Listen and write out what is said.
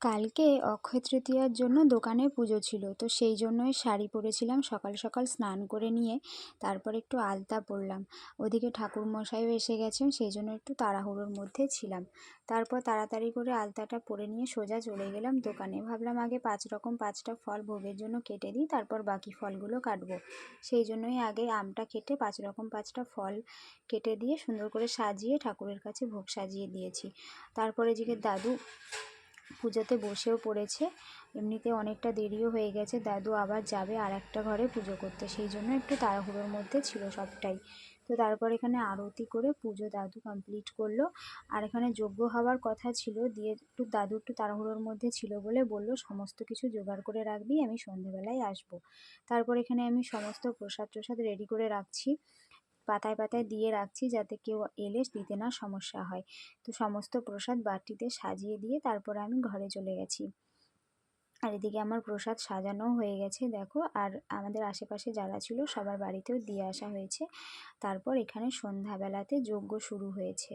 কালকে অক্ষয় তৃতীয়ার জন্য দোকানে পুজো ছিল, তো সেই জন্যই শাড়ি পরেছিলাম। সকাল সকাল স্নান করে নিয়ে তারপর একটু আলতা পরলাম। ওদিকে ঠাকুরমশাইও এসে গেছেন, সেই জন্য একটু তাড়াহুড়োর মধ্যে ছিলাম। তারপর তাড়াতাড়ি করে আলতাটা পরে নিয়ে সোজা চলে গেলাম দোকানে। ভাবলাম আগে 5টা ফল ভোগের জন্য কেটে দিই, তারপর বাকি ফলগুলো কাটবো। সেই জন্যই আগে আমটা কেটে 5টা ফল কেটে দিয়ে সুন্দর করে সাজিয়ে ঠাকুরের কাছে ভোগ সাজিয়ে দিয়েছি। তারপরে এদিকে দাদু পুজোতে বসেও পড়েছে। এমনিতে অনেকটা দেরিও হয়ে গেছে, দাদু আবার যাবে আর একটা ঘরে পুজো করতে, সেই জন্য একটু তাড়াহুড়োর মধ্যে ছিল সবটাই। তো তারপর এখানে আরতি করে পুজো দাদু কমপ্লিট করলো। আর এখানে যজ্ঞ হওয়ার কথা ছিল, দিয়ে দাদু একটু তাড়াহুড়োর মধ্যে ছিল বলে বললো সমস্ত কিছু জোগাড় করে রাখবি, আমি সন্ধেবেলায় আসবো। তারপর এখানে আমি সমস্ত প্রসাদ রেডি করে রাখছি, পাতায় পাতায় দিয়ে রাখছি যাতে কেউ এলে দিতে না সমস্যা হয়। তো সমস্ত প্রসাদ বাটিতে সাজিয়ে দিয়ে তারপরে আমি ঘরে চলে গেছি। আর এদিকে আমার প্রসাদ সাজানোও হয়ে গেছে দেখো, আর আমাদের আশেপাশে যারা ছিল সবার বাড়িতেও দিয়ে আসা হয়েছে। তারপর এখানে সন্ধ্যাবেলাতে যজ্ঞ শুরু হয়েছে।